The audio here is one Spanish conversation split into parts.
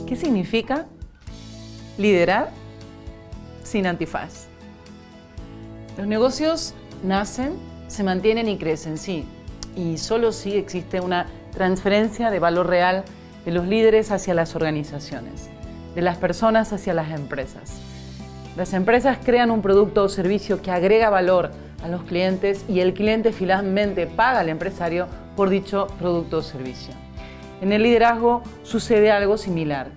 ¿Qué significa liderar sin antifaz? Los negocios nacen, se mantienen y crecen, sí, y solo si existe una transferencia de valor real de los líderes hacia las organizaciones, de las personas hacia las empresas. Las empresas crean un producto o servicio que agrega valor a los clientes y el cliente finalmente paga al empresario por dicho producto o servicio. En el liderazgo sucede algo similar.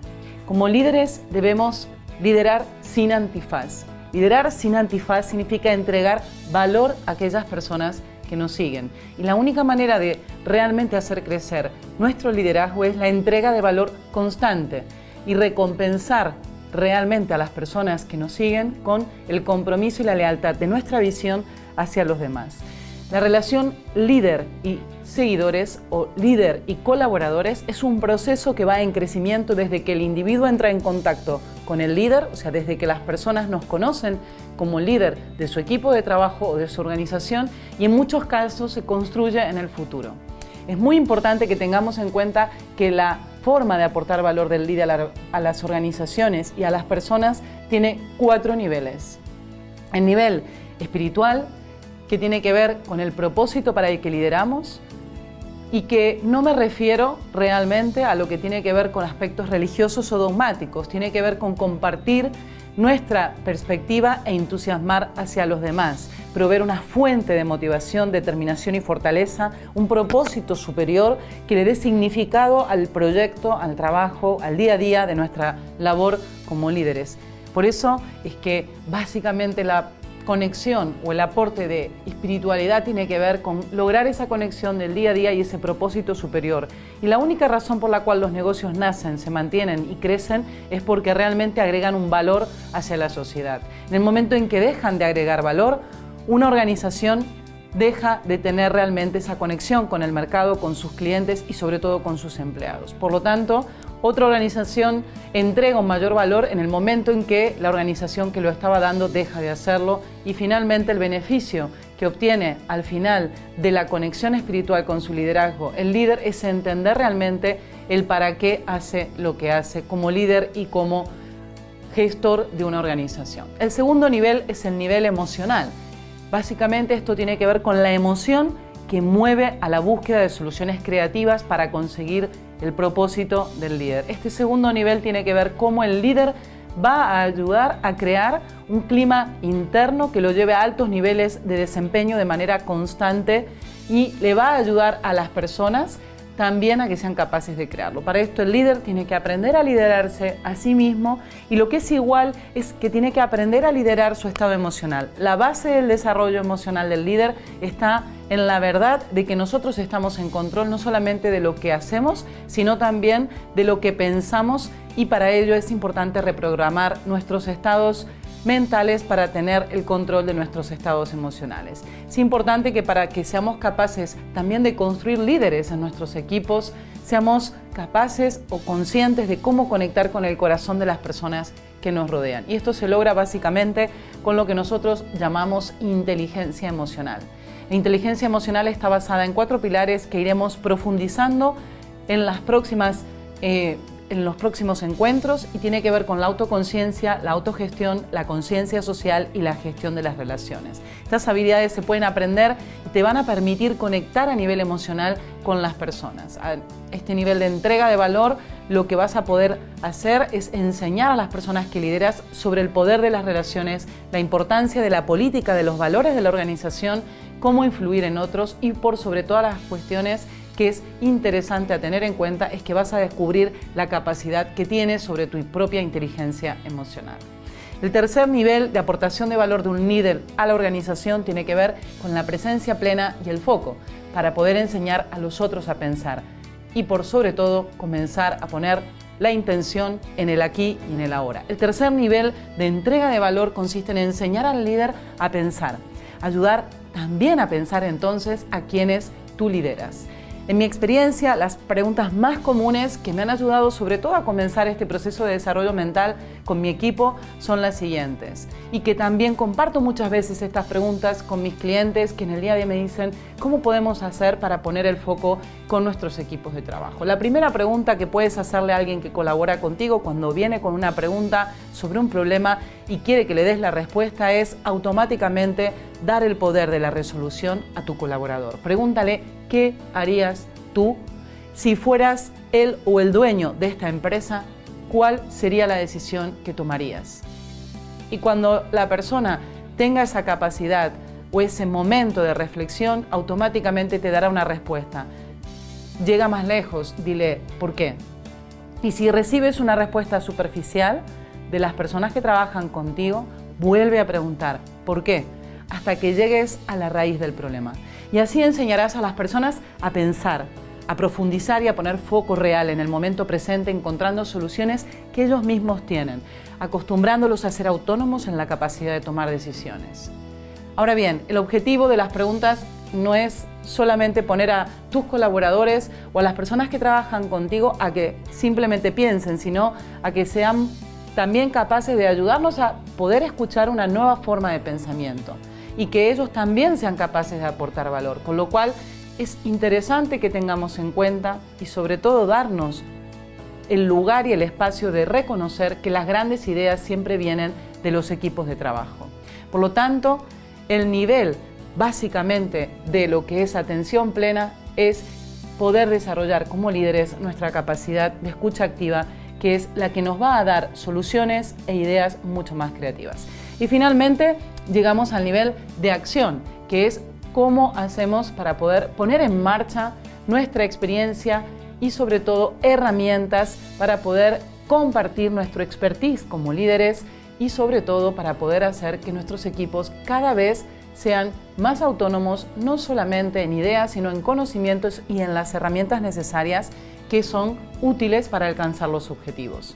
Como líderes debemos liderar sin antifaz. Liderar sin antifaz significa entregar valor a aquellas personas que nos siguen. Y la única manera de realmente hacer crecer nuestro liderazgo es la entrega de valor constante y recompensar realmente a las personas que nos siguen con el compromiso y la lealtad de nuestra visión hacia los demás. La relación líder y seguidores o líder y colaboradores es un proceso que va en crecimiento desde que el individuo entra en contacto con el líder, o sea, desde que las personas nos conocen como líder de su equipo de trabajo o de su organización, y en muchos casos se construye en el futuro. Es muy importante que tengamos en cuenta que la forma de aportar valor del líder a las organizaciones y a las personas tiene 4 niveles. El nivel espiritual, que tiene que ver con el propósito para el que lideramos, y que no me refiero realmente a lo que tiene que ver con aspectos religiosos o dogmáticos, tiene que ver con compartir nuestra perspectiva e entusiasmar hacia los demás, proveer una fuente de motivación, determinación y fortaleza, un propósito superior que le dé significado al proyecto, al trabajo, al día a día de nuestra labor como líderes. Por eso es que básicamente la conexión o el aporte de espiritualidad tiene que ver con lograr esa conexión del día a día y ese propósito superior. Y la única razón por la cual los negocios nacen, se mantienen y crecen es porque realmente agregan un valor hacia la sociedad. En el momento en que dejan de agregar valor, una organización deja de tener realmente esa conexión con el mercado, con sus clientes y sobre todo con sus empleados. Por lo tanto, otra organización entrega un mayor valor en el momento en que la organización que lo estaba dando deja de hacerlo, y finalmente el beneficio que obtiene al final de la conexión espiritual con su liderazgo el líder es entender realmente el para qué hace lo que hace como líder y como gestor de una organización. El segundo nivel es el nivel emocional. Básicamente esto tiene que ver con la emoción que mueve a la búsqueda de soluciones creativas para conseguir el propósito del líder. Este segundo nivel tiene que ver cómo el líder va a ayudar a crear un clima interno que lo lleve a altos niveles de desempeño de manera constante y le va a ayudar a las personas también a que sean capaces de crearlo. Para esto el líder tiene que aprender a liderarse a sí mismo, y lo que es igual es que tiene que aprender a liderar su estado emocional. La base del desarrollo emocional del líder está en la verdad de que nosotros estamos en control no solamente de lo que hacemos, sino también de lo que pensamos, y para ello es importante reprogramar nuestros estados mentales para tener el control de nuestros estados emocionales. Es importante que para que seamos capaces también de construir líderes en nuestros equipos, seamos capaces o conscientes de cómo conectar con el corazón de las personas que nos rodean. Y esto se logra básicamente con lo que nosotros llamamos inteligencia emocional. La inteligencia emocional está basada en 4 pilares que iremos profundizando en los próximos encuentros, y tiene que ver con la autoconciencia, la autogestión, la conciencia social y la gestión de las relaciones. Estas habilidades se pueden aprender y te van a permitir conectar a nivel emocional con las personas. A este nivel de entrega de valor, lo que vas a poder hacer es enseñar a las personas que lideras sobre el poder de las relaciones, la importancia de la política, de los valores de la organización, cómo influir en otros, y por sobre todas las cuestiones que es interesante a tener en cuenta es que vas a descubrir la capacidad que tienes sobre tu propia inteligencia emocional. El tercer nivel de aportación de valor de un líder a la organización tiene que ver con la presencia plena y el foco, para poder enseñar a los otros a pensar y por sobre todo comenzar a poner la intención en el aquí y en el ahora. El tercer nivel de entrega de valor consiste en enseñar al líder a pensar, ayudar también a pensar entonces a quienes tú lideras. En mi experiencia, las preguntas más comunes que me han ayudado sobre todo a comenzar este proceso de desarrollo mental con mi equipo son las siguientes. Y que también comparto muchas veces estas preguntas con mis clientes que en el día a día me dicen ¿cómo podemos hacer para poner el foco con nuestros equipos de trabajo? La primera pregunta que puedes hacerle a alguien que colabora contigo cuando viene con una pregunta sobre un problema y quiere que le des la respuesta es automáticamente dar el poder de la resolución a tu colaborador. Pregúntale ¿qué harías tú si fueras él o el dueño de esta empresa? ¿Cuál sería la decisión que tomarías? Y cuando la persona tenga esa capacidad o ese momento de reflexión, automáticamente te dará una respuesta. Llega más lejos, dile ¿por qué? Y si recibes una respuesta superficial de las personas que trabajan contigo, vuelve a preguntar ¿por qué? Hasta que llegues a la raíz del problema. Y así enseñarás a las personas a pensar, a profundizar y a poner foco real en el momento presente, encontrando soluciones que ellos mismos tienen, acostumbrándolos a ser autónomos en la capacidad de tomar decisiones. Ahora bien, el objetivo de las preguntas no es solamente poner a tus colaboradores o a las personas que trabajan contigo a que simplemente piensen, sino a que sean también capaces de ayudarnos a poder escuchar una nueva forma de pensamiento y que ellos también sean capaces de aportar valor, con lo cual es interesante que tengamos en cuenta y sobre todo darnos el lugar y el espacio de reconocer que las grandes ideas siempre vienen de los equipos de trabajo. Por lo tanto, el nivel básicamente de lo que es atención plena es poder desarrollar como líderes nuestra capacidad de escucha activa, que es la que nos va a dar soluciones e ideas mucho más creativas. Y finalmente llegamos al nivel de acción, que es cómo hacemos para poder poner en marcha nuestra experiencia y sobre todo herramientas para poder compartir nuestro expertise como líderes y sobre todo para poder hacer que nuestros equipos cada vez sean más autónomos, no solamente en ideas, sino en conocimientos y en las herramientas necesarias que son útiles para alcanzar los objetivos.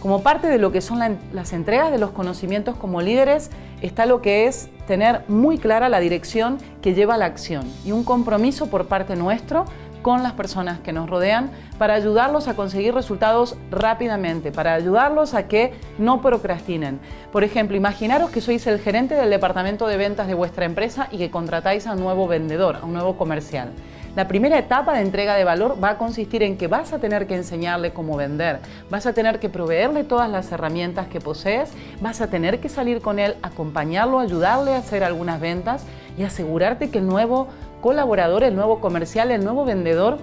Como parte de lo que son las entregas de los conocimientos como líderes, está lo que es tener muy clara la dirección que lleva a la acción y un compromiso por parte nuestro con las personas que nos rodean para ayudarlos a conseguir resultados rápidamente, para ayudarlos a que no procrastinen. Por ejemplo, imaginaros que sois el gerente del departamento de ventas de vuestra empresa y que contratáis a un nuevo vendedor, a un nuevo comercial. La primera etapa de entrega de valor va a consistir en que vas a tener que enseñarle cómo vender, vas a tener que proveerle todas las herramientas que posees, vas a tener que salir con él, acompañarlo, ayudarle a hacer algunas ventas y asegurarte que el nuevo colaborador, el nuevo comercial, el nuevo vendedor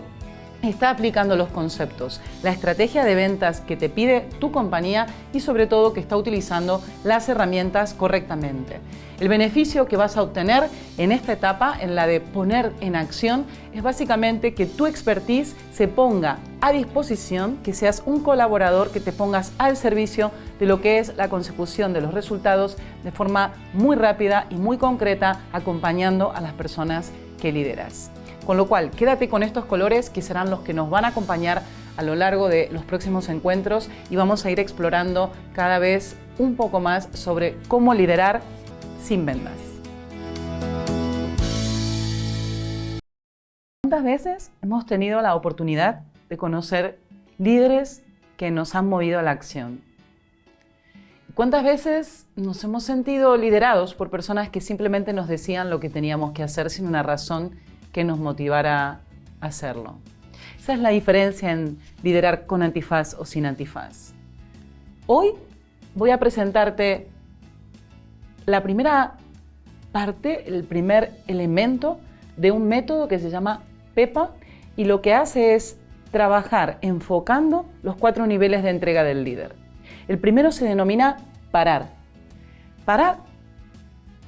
está aplicando los conceptos, la estrategia de ventas que te pide tu compañía y sobre todo que está utilizando las herramientas correctamente. El beneficio que vas a obtener en esta etapa, en la de poner en acción, es básicamente que tu expertise se ponga a disposición, que seas un colaborador, que te pongas al servicio de lo que es la consecución de los resultados de forma muy rápida y muy concreta, acompañando a las personas que lideras. Con lo cual, quédate con estos colores que serán los que nos van a acompañar a lo largo de los próximos encuentros y vamos a ir explorando cada vez un poco más sobre cómo liderar sin vendas. ¿Cuántas veces hemos tenido la oportunidad de conocer líderes que nos han movido a la acción? ¿Cuántas veces nos hemos sentido liderados por personas que simplemente nos decían lo que teníamos que hacer sin una razón que nos motivara a hacerlo? Esa es la diferencia en liderar con antifaz o sin antifaz. Hoy voy a presentarte la primera parte, el primer elemento de un método que se llama PEPA y lo que hace es trabajar enfocando los 4 niveles de entrega del líder. El primero se denomina parar. Parar,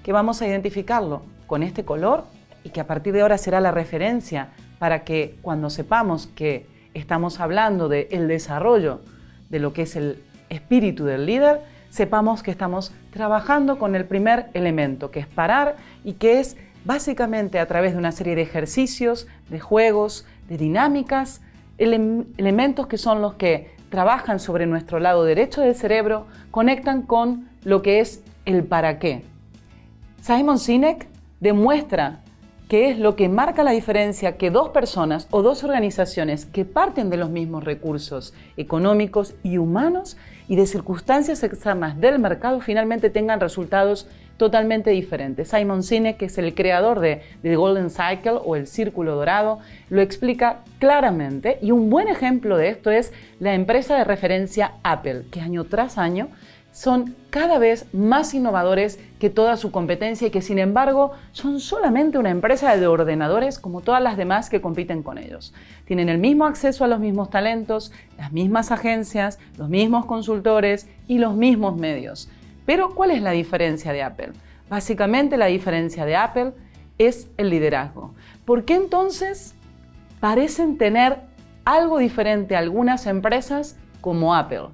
que vamos a identificarlo con este color y que a partir de ahora será la referencia para que cuando sepamos que estamos hablando del desarrollo de lo que es el espíritu del líder, sepamos que estamos trabajando con el primer elemento, que es parar y que es básicamente a través de una serie de ejercicios, de juegos, de dinámicas, elementos que son los que trabajan sobre nuestro lado derecho del cerebro, conectan con lo que es el para qué. Simon Sinek demuestra que es lo que marca la diferencia que dos personas o dos organizaciones que parten de los mismos recursos económicos y humanos y de circunstancias externas del mercado finalmente tengan resultados totalmente diferentes. Simon Sinek, que es el creador de The Golden Cycle o el Círculo Dorado, lo explica claramente, y un buen ejemplo de esto es la empresa de referencia Apple, que año tras año son cada vez más innovadores que toda su competencia y que sin embargo son solamente una empresa de ordenadores como todas las demás que compiten con ellos. Tienen el mismo acceso a los mismos talentos, las mismas agencias, los mismos consultores y los mismos medios. Pero ¿cuál es la diferencia de Apple? Básicamente la diferencia de Apple es el liderazgo. ¿Por qué entonces parecen tener algo diferente a algunas empresas como Apple?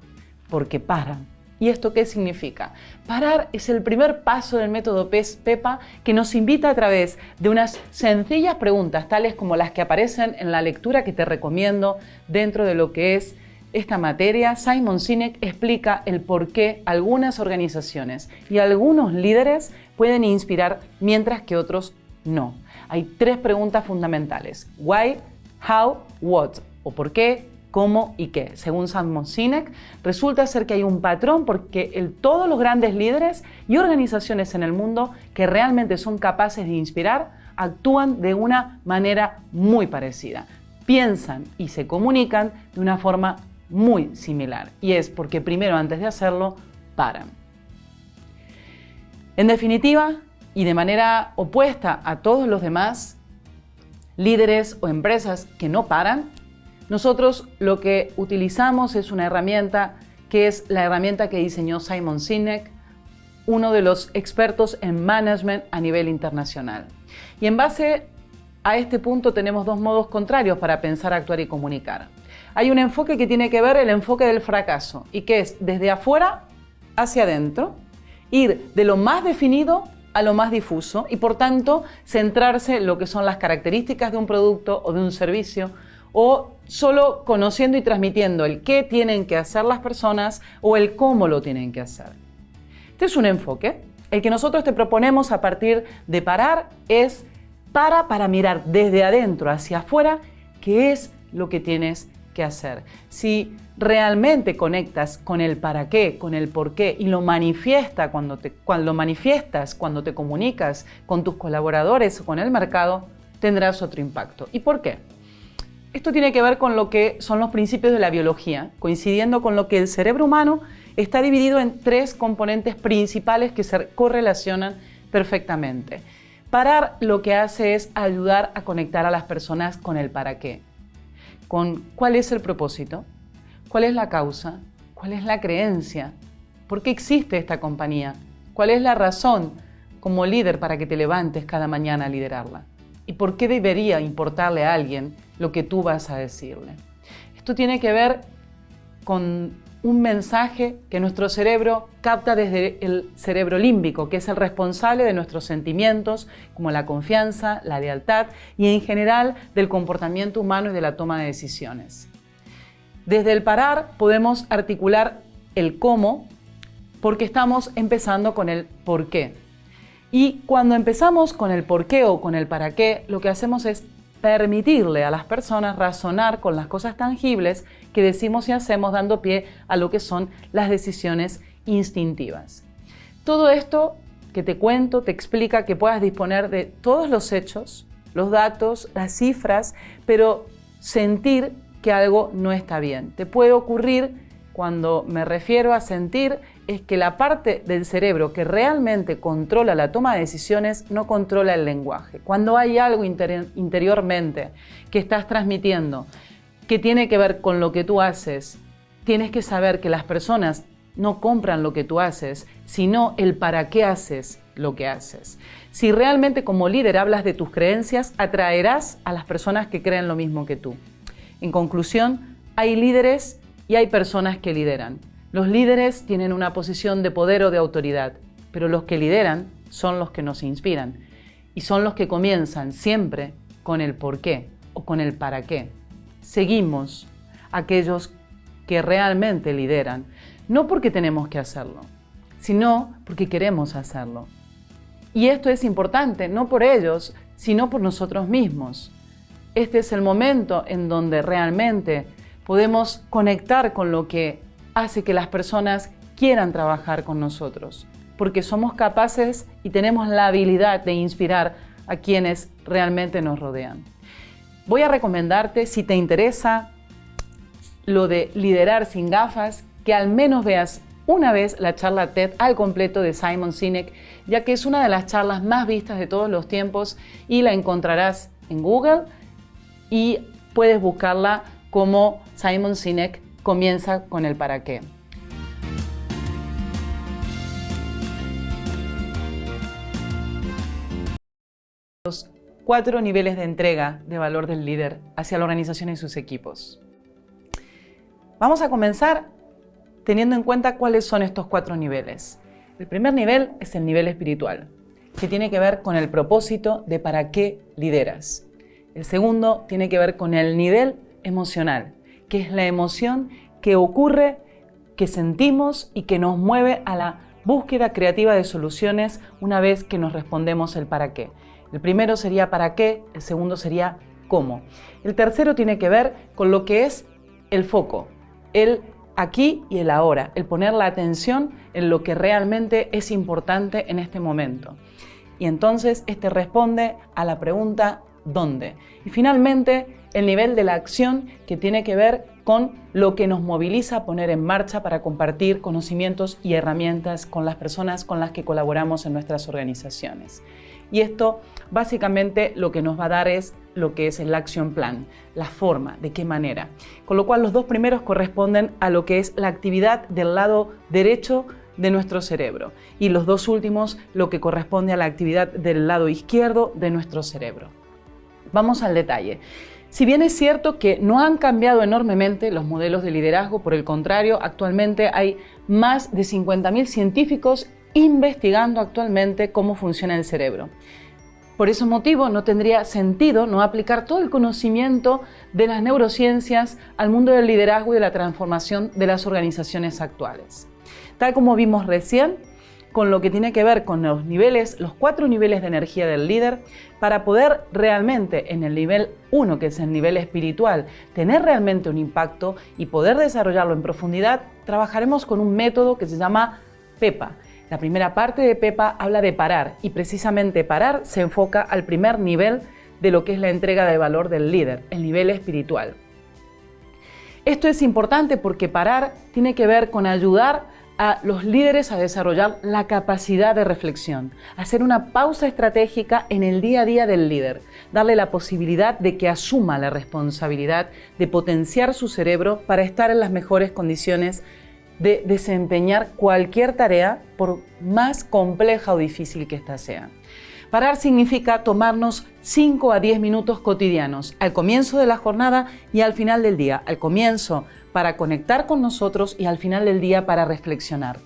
Porque paran. ¿Y esto qué significa? Parar es el primer paso del método PEPA que nos invita a través de unas sencillas preguntas, tales como las que aparecen en la lectura que te recomiendo dentro de lo que es esta materia. Simon Sinek explica el por qué algunas organizaciones y algunos líderes pueden inspirar mientras que otros no. Hay tres preguntas fundamentales: why, how, what, o por qué, cómo y qué. Según Simon Sinek, resulta ser que hay un patrón porque todos los grandes líderes y organizaciones en el mundo que realmente son capaces de inspirar actúan de una manera muy parecida. Piensan y se comunican de una forma muy similar. Y es porque primero, antes de hacerlo, paran. En definitiva, y de manera opuesta a todos los demás líderes o empresas que no paran, nosotros lo que utilizamos es una herramienta que es la herramienta que diseñó Simon Sinek, uno de los expertos en management a nivel internacional. Y en base a este punto tenemos dos modos contrarios para pensar, actuar y comunicar. Hay un enfoque que tiene que ver el enfoque del fracaso y que es desde afuera hacia adentro, ir de lo más definido a lo más difuso y por tanto centrarse en lo que son las características de un producto o de un servicio, o solo conociendo y transmitiendo el qué tienen que hacer las personas o el cómo lo tienen que hacer. Este es un enfoque. El que nosotros te proponemos a partir de parar es para mirar desde adentro hacia afuera qué es lo que tienes que hacer. Si realmente conectas con el para qué, con el por qué y lo manifiestas cuando te comunicas con tus colaboradores o con el mercado, tendrás otro impacto. ¿Y por qué? Esto tiene que ver con lo que son los principios de la biología, coincidiendo con lo que el cerebro humano está dividido en tres componentes principales que se correlacionan perfectamente. Parar lo que hace es ayudar a conectar a las personas con el para qué, con cuál es el propósito, cuál es la causa, cuál es la creencia, por qué existe esta compañía, cuál es la razón como líder para que te levantes cada mañana a liderarla y por qué debería importarle a alguien lo que tú vas a decirle. Esto tiene que ver con un mensaje que nuestro cerebro capta desde el cerebro límbico, que es el responsable de nuestros sentimientos, como la confianza, la lealtad y en general del comportamiento humano y de la toma de decisiones. Desde el parar podemos articular el cómo, porque estamos empezando con el por qué. Y cuando empezamos con el por qué o con el para qué, lo que hacemos es permitirle a las personas razonar con las cosas tangibles que decimos y hacemos, dando pie a lo que son las decisiones instintivas. Todo esto que te cuento te explica que puedas disponer de todos los hechos, los datos, las cifras, pero sentir que algo no está bien. Te puede ocurrir, cuando me refiero a sentir, es que la parte del cerebro que realmente controla la toma de decisiones no controla el lenguaje. Cuando hay algo interiormente que estás transmitiendo que tiene que ver con lo que tú haces, tienes que saber que las personas no compran lo que tú haces, sino el para qué haces lo que haces. Si realmente como líder hablas de tus creencias, atraerás a las personas que creen lo mismo que tú. En conclusión, hay líderes y hay personas que lideran. Los líderes tienen una posición de poder o de autoridad, pero los que lideran son los que nos inspiran y son los que comienzan siempre con el por qué o con el para qué. Seguimos a aquellos que realmente lideran, no porque tenemos que hacerlo, sino porque queremos hacerlo. Y esto es importante, no por ellos, sino por nosotros mismos. Este es el momento en donde realmente podemos conectar con lo que hace que las personas quieran trabajar con nosotros, porque somos capaces y tenemos la habilidad de inspirar a quienes realmente nos rodean. Voy a recomendarte, si te interesa lo de liderar sin gafas, que al menos veas una vez la charla TED al completo de Simon Sinek, ya que es una de las charlas más vistas de todos los tiempos y la encontrarás en Google y puedes buscarla como Simon Sinek comienza con el para qué. Los 4 niveles de entrega de valor del líder hacia la organización y sus equipos. Vamos a comenzar teniendo en cuenta cuáles son estos 4 niveles. El primer nivel es el nivel espiritual, que tiene que ver con el propósito de para qué lideras. El segundo tiene que ver con el nivel emocional, que es la emoción que ocurre, que sentimos y que nos mueve a la búsqueda creativa de soluciones una vez que nos respondemos el para qué. El primero sería para qué, el segundo sería cómo. El tercero tiene que ver con lo que es el foco, el aquí y el ahora, el poner la atención en lo que realmente es importante en este momento. Y entonces este responde a la pregunta ¿dónde? Y finalmente el nivel de la acción, que tiene que ver con lo que nos moviliza a poner en marcha para compartir conocimientos y herramientas con las personas con las que colaboramos en nuestras organizaciones. Y esto básicamente lo que nos va a dar es lo que es el action plan, la forma, de qué manera. Con lo cual los 2 primeros corresponden a lo que es la actividad del lado derecho de nuestro cerebro y los 2 últimos lo que corresponde a la actividad del lado izquierdo de nuestro cerebro. Vamos al detalle. Si bien es cierto que no han cambiado enormemente los modelos de liderazgo, por el contrario, actualmente hay más de 50.000 científicos investigando actualmente cómo funciona el cerebro. Por ese motivo no tendría sentido no aplicar todo el conocimiento de las neurociencias al mundo del liderazgo y de la transformación de las organizaciones actuales. Tal como vimos recién, con lo que tiene que ver con los 4 niveles de energía del líder, para poder realmente en el nivel 1, que es el nivel espiritual, tener realmente un impacto y poder desarrollarlo en profundidad, trabajaremos con un método que se llama PEPA. La primera parte de PEPA habla de parar y precisamente parar se enfoca al primer nivel de lo que es la entrega de valor del líder, el nivel espiritual. Esto es importante porque parar tiene que ver con ayudar a los líderes a desarrollar la capacidad de reflexión, hacer una pausa estratégica en el día a día del líder, darle la posibilidad de que asuma la responsabilidad de potenciar su cerebro para estar en las mejores condiciones de desempeñar cualquier tarea, por más compleja o difícil que ésta sea. Parar significa tomarnos 5 a 10 minutos cotidianos, al comienzo de la jornada y al final del día. Al comienzo para conectar con nosotros y al final del día para reflexionar.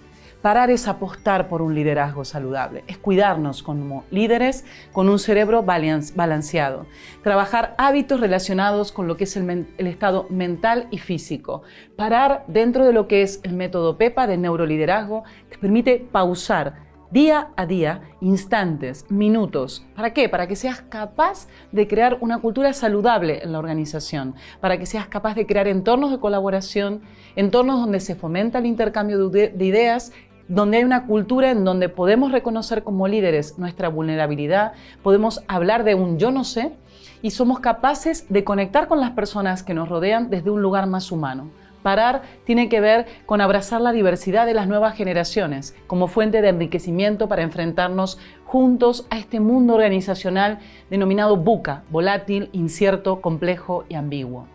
Parar es apostar por un liderazgo saludable, es cuidarnos como líderes con un cerebro balanceado, trabajar hábitos relacionados con lo que es el estado mental y físico. Parar dentro de lo que es el método PEPA de neuroliderazgo te permite pausar día a día, instantes, minutos. ¿Para qué? Para que seas capaz de crear una cultura saludable en la organización, para que seas capaz de crear entornos de colaboración, entornos donde se fomenta el intercambio de ideas, donde hay una cultura en donde podemos reconocer como líderes nuestra vulnerabilidad, podemos hablar de un yo no sé y somos capaces de conectar con las personas que nos rodean desde un lugar más humano. Parar tiene que ver con abrazar la diversidad de las nuevas generaciones como fuente de enriquecimiento para enfrentarnos juntos a este mundo organizacional denominado VUCA, volátil, incierto, complejo y ambiguo.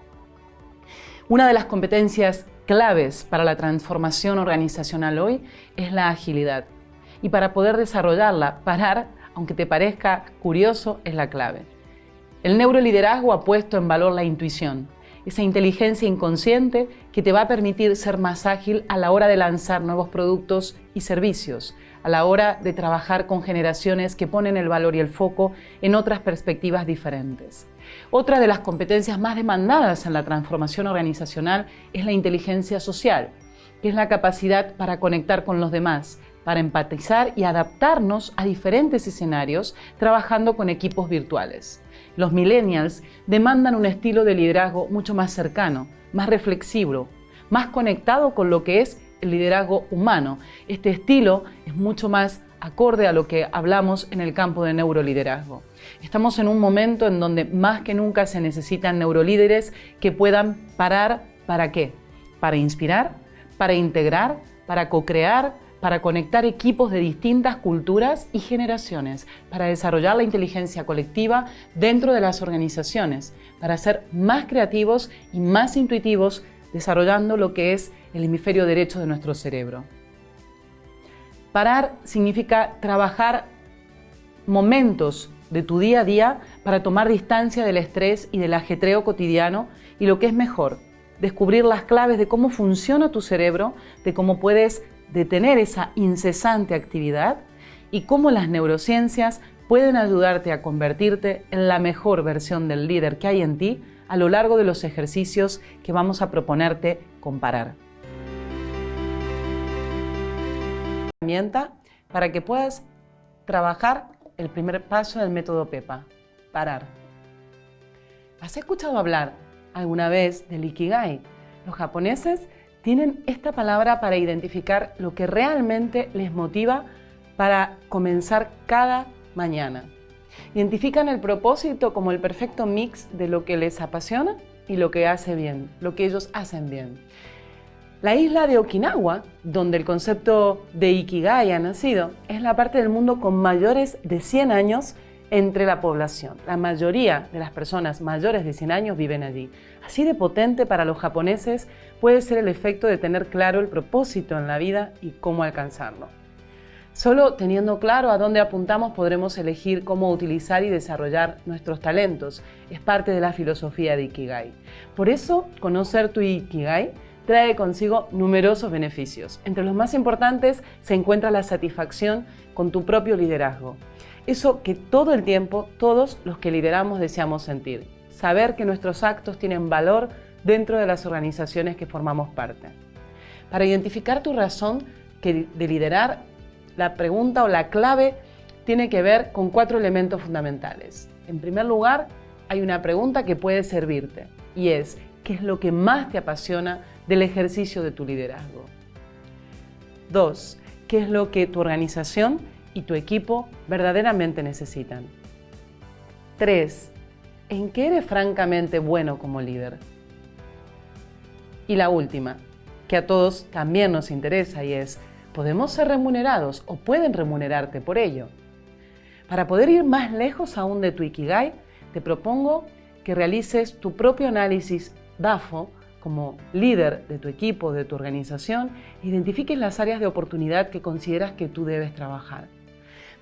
Una de las competencias claves para la transformación organizacional hoy es la agilidad. Y para poder desarrollarla, parar, aunque te parezca curioso, es la clave. El neuroliderazgo ha puesto en valor la intuición, esa inteligencia inconsciente que te va a permitir ser más ágil a la hora de lanzar nuevos productos y servicios, a la hora de trabajar con generaciones que ponen el valor y el foco en otras perspectivas diferentes. Otra de las competencias más demandadas en la transformación organizacional es la inteligencia social, que es la capacidad para conectar con los demás, para empatizar y adaptarnos a diferentes escenarios trabajando con equipos virtuales. Los millennials demandan un estilo de liderazgo mucho más cercano, más reflexivo, más conectado con lo que es el liderazgo humano. Este estilo es mucho más acorde a lo que hablamos en el campo de neuroliderazgo. Estamos en un momento en donde más que nunca se necesitan neurolíderes que puedan parar, ¿para qué? Para inspirar, para integrar, para co-crear, para conectar equipos de distintas culturas y generaciones, para desarrollar la inteligencia colectiva dentro de las organizaciones, para ser más creativos y más intuitivos, desarrollando lo que es el hemisferio derecho de nuestro cerebro. Parar significa trabajar momentos de tu día a día para tomar distancia del estrés y del ajetreo cotidiano y, lo que es mejor, descubrir las claves de cómo funciona tu cerebro, de cómo puedes detener esa incesante actividad y cómo las neurociencias pueden ayudarte a convertirte en la mejor versión del líder que hay en ti a lo largo de los ejercicios que vamos a proponerte con Parar. Herramienta para que puedas trabajar el primer paso del método PEPA, parar. ¿Has escuchado hablar alguna vez del Ikigai? Los japoneses tienen esta palabra para identificar lo que realmente les motiva para comenzar cada mañana. Identifican el propósito como el perfecto mix de lo que les apasiona y lo que hace bien, lo que ellos hacen bien. La isla de Okinawa, donde el concepto de Ikigai ha nacido, es la parte del mundo con mayores de 100 años entre la población. La mayoría de las personas mayores de 100 años viven allí. Así de potente para los japoneses puede ser el efecto de tener claro el propósito en la vida y cómo alcanzarlo. Solo teniendo claro a dónde apuntamos podremos elegir cómo utilizar y desarrollar nuestros talentos. Es parte de la filosofía de Ikigai. Por eso, conocer tu Ikigai trae consigo numerosos beneficios. Entre los más importantes se encuentra la satisfacción con tu propio liderazgo. Eso que todo el tiempo, todos los que lideramos deseamos sentir. Saber que nuestros actos tienen valor dentro de las organizaciones que formamos parte. Para identificar tu razón de liderar, la pregunta o la clave tiene que ver con 4 elementos fundamentales. En primer lugar, hay una pregunta que puede servirte y es: ¿qué es lo que más te apasiona del ejercicio de tu liderazgo? 2. ¿Qué es lo que tu organización y tu equipo verdaderamente necesitan? 3. ¿En qué eres francamente bueno como líder? Y la última, que a todos también nos interesa, y es: ¿podemos ser remunerados o pueden remunerarte por ello? Para poder ir más lejos aún de tu Ikigai, te propongo que realices tu propio análisis DAFO como líder de tu equipo, de tu organización, e identifiques las áreas de oportunidad que consideras que tú debes trabajar.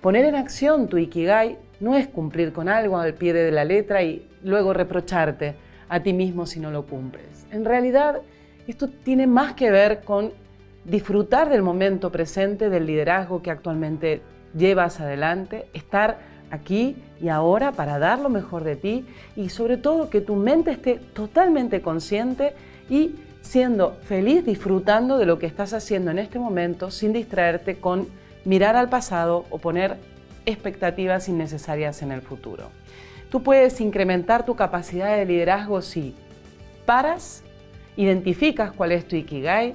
Poner en acción tu Ikigai no es cumplir con algo al pie de la letra y luego reprocharte a ti mismo si no lo cumples. En realidad, esto tiene más que ver con disfrutar del momento presente, del liderazgo que actualmente llevas adelante, estar aquí y ahora para dar lo mejor de ti y sobre todo que tu mente esté totalmente consciente y siendo feliz disfrutando de lo que estás haciendo en este momento sin distraerte con mirar al pasado o poner expectativas innecesarias en el futuro. Tú puedes incrementar tu capacidad de liderazgo si paras, identificas cuál es tu Ikigai,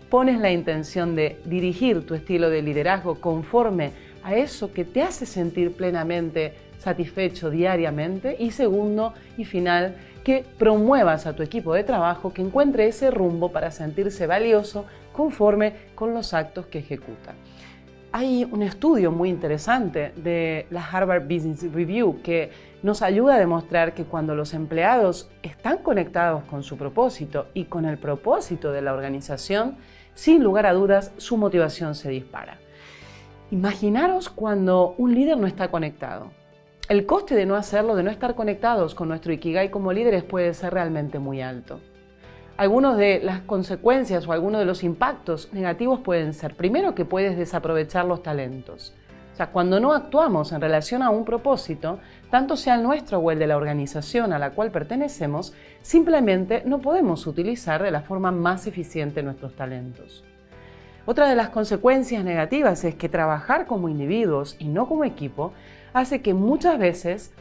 pones la intención de dirigir tu estilo de liderazgo conforme a eso que te hace sentir plenamente satisfecho diariamente, y segundo y final, que promuevas a tu equipo de trabajo que encuentre ese rumbo para sentirse valioso conforme con los actos que ejecuta. Hay un estudio muy interesante de la Harvard Business Review que nos ayuda a demostrar que cuando los empleados están conectados con su propósito y con el propósito de la organización, sin lugar a dudas, su motivación se dispara. Imaginaros cuando un líder no está conectado. El coste de no hacerlo, de no estar conectados con nuestro Ikigai como líderes puede ser realmente muy alto. Algunas de las consecuencias o algunos de los impactos negativos pueden ser, primero, que puedes desaprovechar los talentos. O sea, cuando no actuamos en relación a un propósito, tanto sea el nuestro o el de la organización a la cual pertenecemos, simplemente no podemos utilizar de la forma más eficiente nuestros talentos. Otra de las consecuencias negativas es que trabajar como individuos y no como equipo hace que muchas veces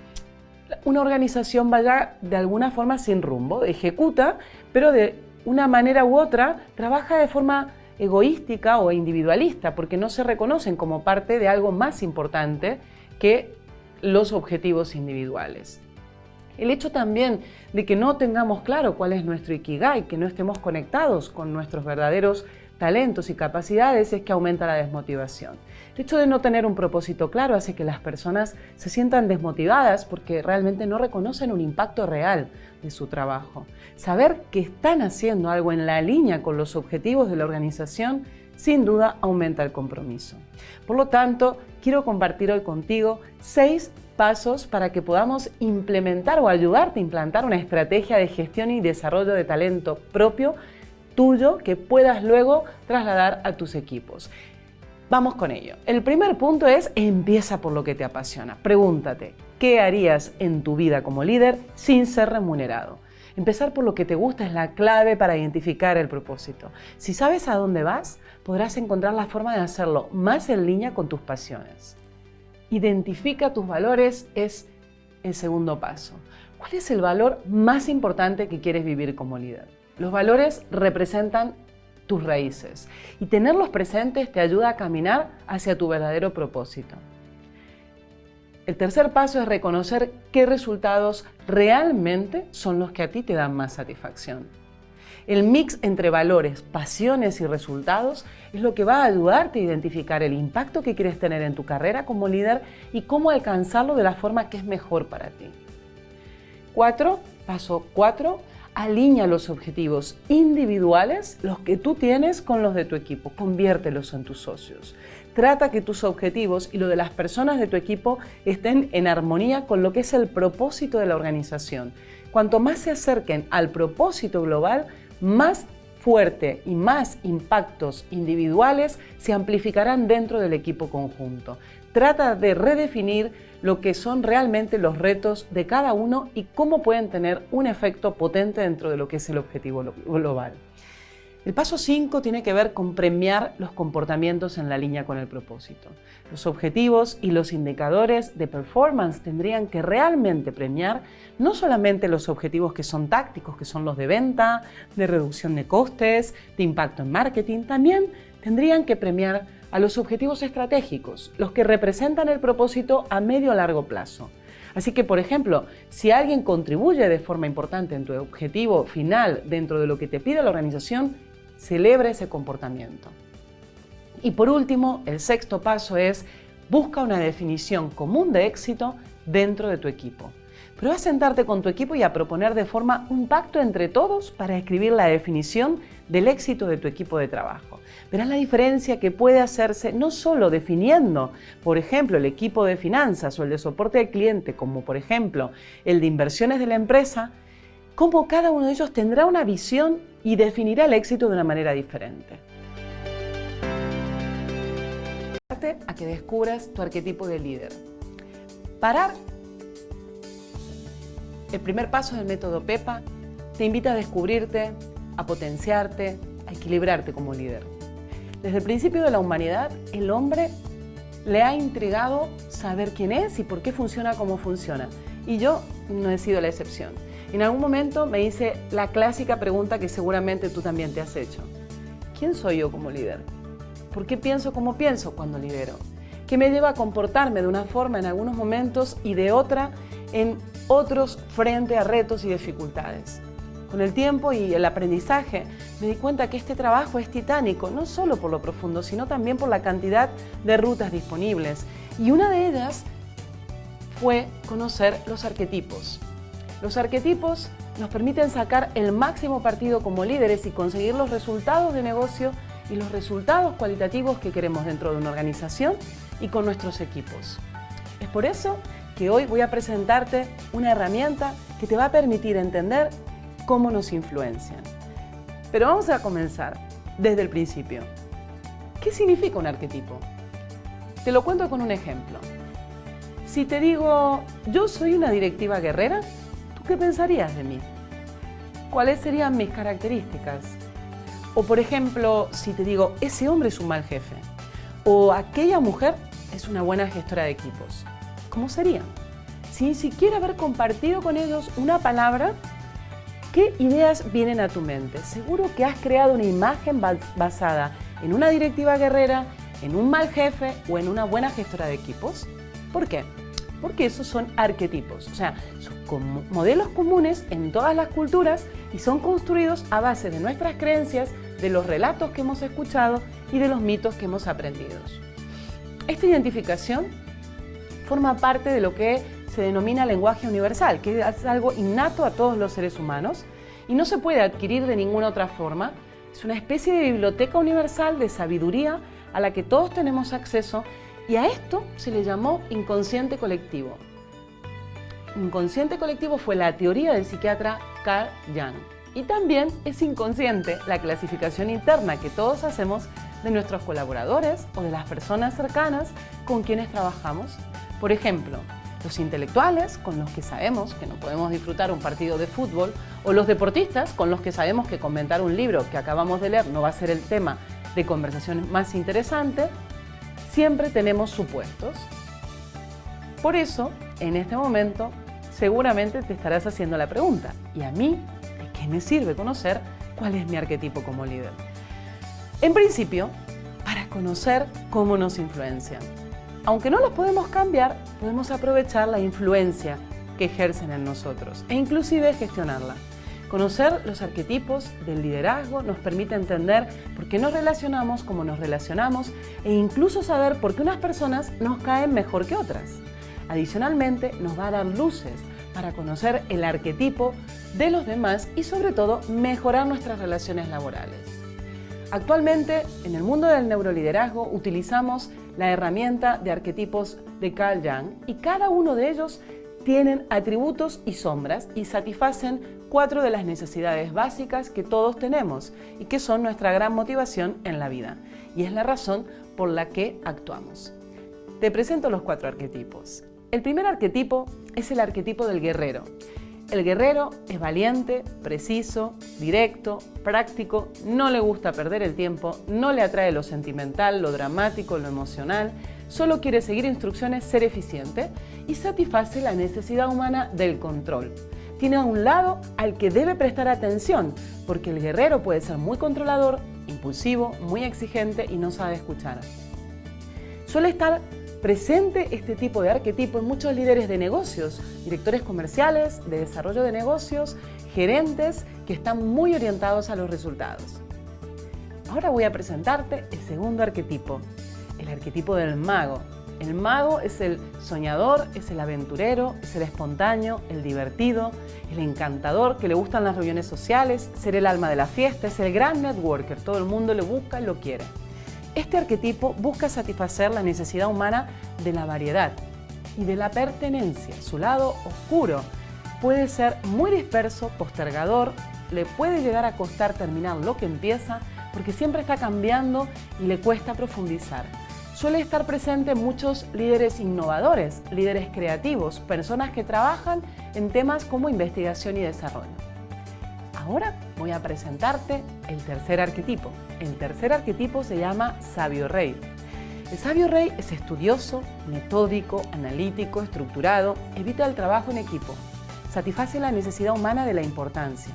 una organización vaya de alguna forma sin rumbo, ejecuta, pero de una manera u otra trabaja de forma egoística o individualista, porque no se reconocen como parte de algo más importante que los objetivos individuales. El hecho también de que no tengamos claro cuál es nuestro Ikigai, que no estemos conectados con nuestros verdaderos talentos y capacidades, es que aumenta la desmotivación. El hecho de no tener un propósito claro hace que las personas se sientan desmotivadas porque realmente no reconocen un impacto real de su trabajo. Saber que están haciendo algo en la línea con los objetivos de la organización, sin duda aumenta el compromiso. Por lo tanto, quiero compartir hoy contigo 6 pasos para que podamos implementar o ayudarte a implantar una estrategia de gestión y desarrollo de talento propio tuyo que puedas luego trasladar a tus equipos. Vamos con ello. El primer punto es: empieza por lo que te apasiona. Pregúntate, ¿qué harías en tu vida como líder sin ser remunerado? Empezar por lo que te gusta es la clave para identificar el propósito. Si sabes a dónde vas, podrás encontrar la forma de hacerlo más en línea con tus pasiones. Identifica tus valores es el segundo paso. ¿Cuál es el valor más importante que quieres vivir como líder? Los valores representan tus raíces y tenerlos presentes te ayuda a caminar hacia tu verdadero propósito. El tercer paso es reconocer qué resultados realmente son los que a ti te dan más satisfacción. El mix entre valores, pasiones y resultados es lo que va a ayudarte a identificar el impacto que quieres tener en tu carrera como líder y cómo alcanzarlo de la forma que es mejor para ti. Paso 4. Alinea los objetivos individuales, los que tú tienes, con los de tu equipo. Conviértelos en tus socios. Trata que tus objetivos y los de las personas de tu equipo estén en armonía con lo que es el propósito de la organización. Cuanto más se acerquen al propósito global, más fuerte y más impactos individuales se amplificarán dentro del equipo conjunto. Trata de redefinir lo que son realmente los retos de cada uno y cómo pueden tener un efecto potente dentro de lo que es el objetivo global. El paso 5 tiene que ver con premiar los comportamientos en la línea con el propósito. Los objetivos y los indicadores de performance tendrían que realmente premiar no solamente los objetivos que son tácticos, que son los de venta, de reducción de costes, de impacto en marketing, también tendrían que premiar a los objetivos estratégicos, los que representan el propósito a medio o largo plazo. Así que, por ejemplo, si alguien contribuye de forma importante en tu objetivo final dentro de lo que te pide la organización, celebra ese comportamiento. Y por último, el sexto paso es: busca una definición común de éxito dentro de tu equipo. Prueba a sentarte con tu equipo y a proponer de forma un pacto entre todos para escribir la definición del éxito de tu equipo de trabajo. Verás la diferencia que puede hacerse no solo definiendo, por ejemplo, el equipo de finanzas o el de soporte al cliente, como por ejemplo el de inversiones de la empresa, cómo cada uno de ellos tendrá una visión y definirá el éxito de una manera diferente. A que descubras tu arquetipo de líder. El primer paso del método PEPA te invita a descubrirte, a potenciarte, a equilibrarte como líder. Desde el principio de la humanidad, el hombre le ha intrigado saber quién es y por qué funciona como funciona. Y yo no he sido la excepción. En algún momento me hice la clásica pregunta que seguramente tú también te has hecho. ¿Quién soy yo como líder? ¿Por qué pienso como pienso cuando lidero? ¿Qué me lleva a comportarme de una forma en algunos momentos y de otra en otros frente a retos y dificultades? Con el tiempo y el aprendizaje me di cuenta que este trabajo es titánico, no solo por lo profundo, sino también por la cantidad de rutas disponibles. Y una de ellas fue conocer los arquetipos. Los arquetipos nos permiten sacar el máximo partido como líderes y conseguir los resultados de negocio y los resultados cualitativos que queremos dentro de una organización y con nuestros equipos. Es por eso que hoy voy a presentarte una herramienta que te va a permitir entender cómo nos influencian. Pero vamos a comenzar desde el principio. ¿Qué significa un arquetipo? Te lo cuento con un ejemplo. Si te digo, yo soy una directiva guerrera, ¿tú qué pensarías de mí? ¿Cuáles serían mis características? O por ejemplo, si te digo, ese hombre es un mal jefe, o aquella mujer es una buena gestora de equipos, ¿cómo sería? Sin siquiera haber compartido con ellos una palabra, ¿qué ideas vienen a tu mente? Seguro que has creado una imagen basada en una directiva guerrera, en un mal jefe o en una buena gestora de equipos. ¿Por qué? Porque esos son arquetipos, o sea, son modelos comunes en todas las culturas y son construidos a base de nuestras creencias, de los relatos que hemos escuchado y de los mitos que hemos aprendido. Esta identificación forma parte de lo que se denomina lenguaje universal, que es algo innato a todos los seres humanos y no se puede adquirir de ninguna otra forma. Es una especie de biblioteca universal de sabiduría a la que todos tenemos acceso. Y a esto se le llamó inconsciente colectivo. Inconsciente colectivo fue la teoría del psiquiatra Carl Jung. Y también es inconsciente la clasificación interna que todos hacemos de nuestros colaboradores o de las personas cercanas con quienes trabajamos. Por ejemplo, los intelectuales, con los que sabemos que no podemos disfrutar un partido de fútbol, o los deportistas, con los que sabemos que comentar un libro que acabamos de leer no va a ser el tema de conversación más interesante. Siempre tenemos supuestos. Por eso, en este momento, seguramente te estarás haciendo la pregunta, ¿y a mí de qué me sirve conocer cuál es mi arquetipo como líder? En principio, para conocer cómo nos influencian. Aunque no los podemos cambiar, podemos aprovechar la influencia que ejercen en nosotros e inclusive gestionarla. Conocer los arquetipos del liderazgo nos permite entender por qué nos relacionamos como nos relacionamos e incluso saber por qué unas personas nos caen mejor que otras. Adicionalmente, nos va a dar luces para conocer el arquetipo de los demás y sobre todo mejorar nuestras relaciones laborales. Actualmente, en el mundo del neuroliderazgo utilizamos la herramienta de arquetipos de Carl Jung y cada uno de ellos tienen atributos y sombras y satisfacen 4 de las necesidades básicas que todos tenemos y que son nuestra gran motivación en la vida. Y es la razón por la que actuamos. Te presento los 4 arquetipos. El primer arquetipo es el arquetipo del guerrero. El guerrero es valiente, preciso, directo, práctico, no le gusta perder el tiempo, no le atrae lo sentimental, lo dramático, lo emocional, solo quiere seguir instrucciones, ser eficiente y satisface la necesidad humana del control. Tiene a un lado al que debe prestar atención, porque el guerrero puede ser muy controlador, impulsivo, muy exigente y no sabe escuchar. Suele estar presente este tipo de arquetipo en muchos líderes de negocios, directores comerciales, de desarrollo de negocios, gerentes que están muy orientados a los resultados. Ahora voy a presentarte el segundo arquetipo, el arquetipo del mago. El mago es el soñador, es el aventurero, es el espontáneo, el divertido, el encantador, que le gustan las reuniones sociales, ser el alma de la fiesta, es el gran networker, todo el mundo lo busca y lo quiere. Este arquetipo busca satisfacer la necesidad humana de la variedad y de la pertenencia. Su lado oscuro puede ser muy disperso, postergador, le puede llegar a costar terminar lo que empieza porque siempre está cambiando y le cuesta profundizar. Suele estar presente en muchos líderes innovadores, líderes creativos, personas que trabajan en temas como investigación y desarrollo. Ahora voy a presentarte el tercer arquetipo. El tercer arquetipo se llama sabio rey. El sabio rey es estudioso, metódico, analítico, estructurado, evita el trabajo en equipo, satisface la necesidad humana de la importancia,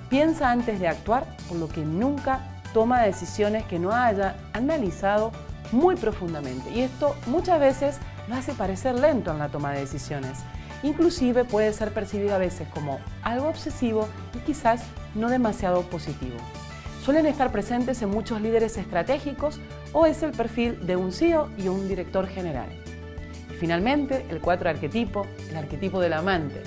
piensa antes de actuar, por lo que nunca toma decisiones que no haya analizado muy profundamente. Y esto muchas veces lo hace parecer lento en la toma de decisiones. Inclusive puede ser percibido a veces como algo obsesivo y quizás no demasiado positivo. Suelen estar presentes en muchos líderes estratégicos o es el perfil de un CEO y un director general. Y finalmente, el 4 arquetipo, el arquetipo del amante.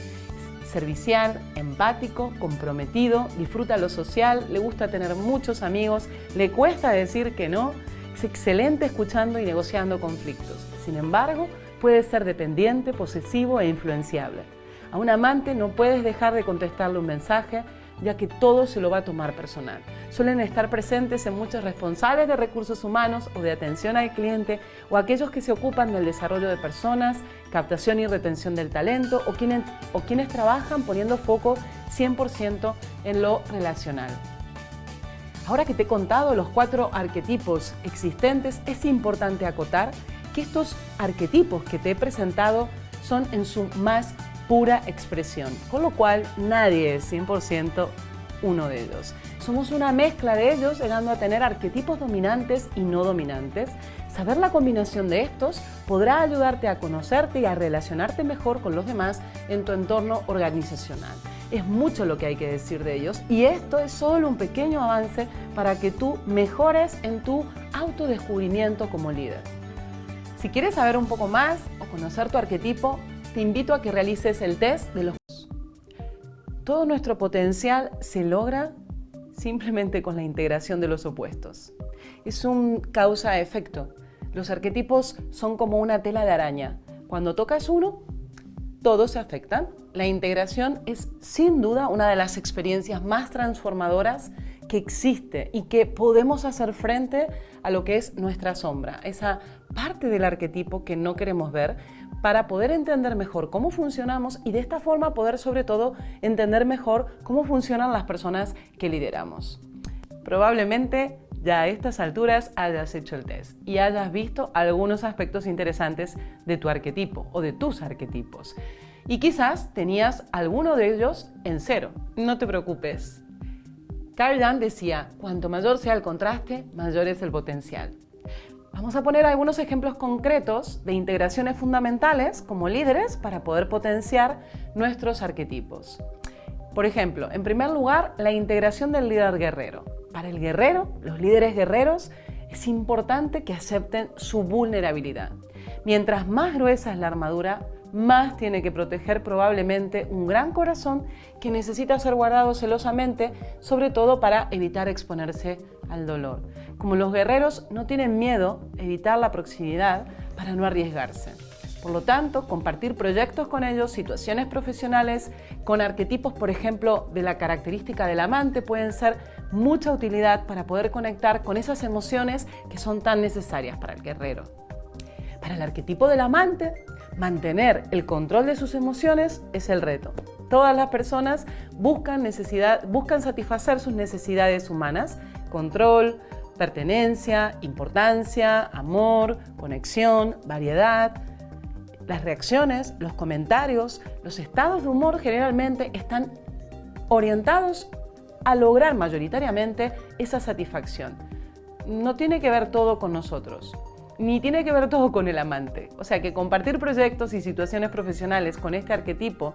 Servicial, empático, comprometido, disfruta lo social, le gusta tener muchos amigos, le cuesta decir que no, es excelente escuchando y negociando conflictos. Sin embargo, puede ser dependiente, posesivo e influenciable. A un amante no puedes dejar de contestarle un mensaje, ya que todo se lo va a tomar personal. Suelen estar presentes en muchos responsables de recursos humanos o de atención al cliente o aquellos que se ocupan del desarrollo de personas, captación y retención del talento o quienes trabajan poniendo foco 100% en lo relacional. Ahora que te he contado los 4 arquetipos existentes, es importante acotar que estos arquetipos que te he presentado son en su más pura expresión, con lo cual nadie es 100% uno de ellos. Somos una mezcla de ellos, llegando a tener arquetipos dominantes y no dominantes. Saber la combinación de estos podrá ayudarte a conocerte y a relacionarte mejor con los demás en tu entorno organizacional. Es mucho lo que hay que decir de ellos y esto es solo un pequeño avance para que tú mejores en tu autodescubrimiento como líder. Si quieres saber un poco más o conocer tu arquetipo, te invito a que realices el test de los... Todo nuestro potencial se logra simplemente con la integración de los opuestos. Es un causa-efecto. Los arquetipos son como una tela de araña. Cuando tocas uno, todos se afectan. La integración es sin duda una de las experiencias más transformadoras que existe y que podemos hacer frente a lo que es nuestra sombra, esa parte del arquetipo que no queremos ver, para poder entender mejor cómo funcionamos y de esta forma poder sobre todo entender mejor cómo funcionan las personas que lideramos. Probablemente ya a estas alturas hayas hecho el test y hayas visto algunos aspectos interesantes de tu arquetipo o de tus arquetipos. Y quizás tenías alguno de ellos en 0. No te preocupes. Carl Jung decía, cuanto mayor sea el contraste, mayor es el potencial. Vamos a poner algunos ejemplos concretos de integraciones fundamentales como líderes para poder potenciar nuestros arquetipos. Por ejemplo, en primer lugar, la integración del líder guerrero. Para el guerrero, los líderes guerreros, es importante que acepten su vulnerabilidad. Mientras más gruesa es la armadura, más tiene que proteger probablemente un gran corazón que necesita ser guardado celosamente, sobre todo para evitar exponerse al dolor. Como los guerreros no tienen miedo, evitar la proximidad para no arriesgarse. Por lo tanto, compartir proyectos con ellos, situaciones profesionales, con arquetipos, por ejemplo, de la característica del amante, pueden ser mucha utilidad para poder conectar con esas emociones que son tan necesarias para el guerrero. Para el arquetipo del amante, mantener el control de sus emociones es el reto. Todas las personas buscan satisfacer sus necesidades humanas: control, pertenencia, importancia, amor, conexión, variedad. Las reacciones, los comentarios, los estados de humor generalmente están orientados a lograr mayoritariamente esa satisfacción. No tiene que ver todo con nosotros, ni tiene que ver todo con el amante. O sea que compartir proyectos y situaciones profesionales con este arquetipo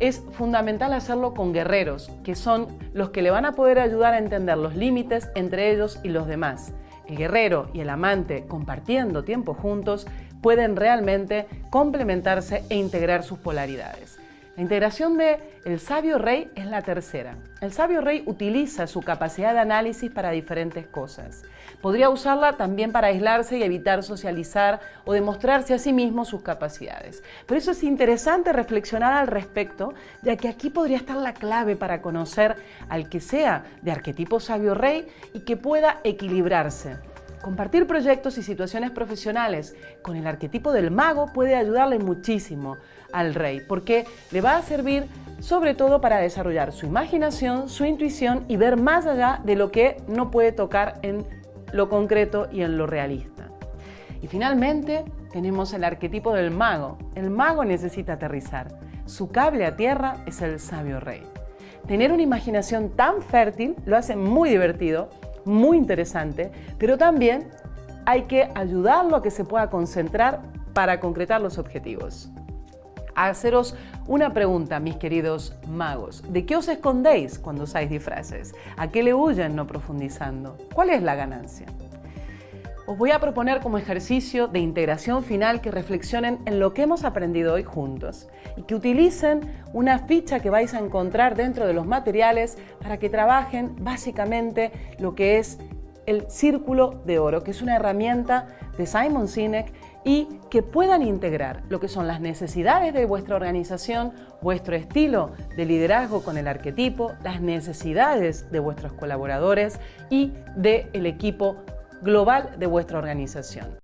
es fundamental hacerlo con guerreros, que son los que le van a poder ayudar a entender los límites entre ellos y los demás. El guerrero y el amante, compartiendo tiempo juntos, pueden realmente complementarse e integrar sus polaridades. La integración del sabio rey es la tercera. El sabio rey utiliza su capacidad de análisis para diferentes cosas. Podría usarla también para aislarse y evitar socializar o demostrarse a sí mismo sus capacidades. Por eso es interesante reflexionar al respecto, ya que aquí podría estar la clave para conocer al que sea de arquetipo sabio rey y que pueda equilibrarse. Compartir proyectos y situaciones profesionales con el arquetipo del mago puede ayudarle muchísimo al rey, porque le va a servir sobre todo para desarrollar su imaginación, su intuición y ver más allá de lo que no puede tocar en lo concreto y en lo realista. Y finalmente tenemos el arquetipo del mago. El mago necesita aterrizar. Su cable a tierra es el sabio rey. Tener una imaginación tan fértil lo hace muy divertido, muy interesante, pero también hay que ayudarlo a que se pueda concentrar para concretar los objetivos. A haceros una pregunta, mis queridos magos. ¿De qué os escondéis cuando usáis disfraces? ¿A qué le huyen no profundizando? ¿Cuál es la ganancia? Os voy a proponer como ejercicio de integración final que reflexionen en lo que hemos aprendido hoy juntos y que utilicen una ficha que vais a encontrar dentro de los materiales para que trabajen básicamente lo que es el círculo de oro, que es una herramienta de Simon Sinek, y que puedan integrar lo que son las necesidades de vuestra organización, vuestro estilo de liderazgo con el arquetipo, las necesidades de vuestros colaboradores y del equipo global de vuestra organización.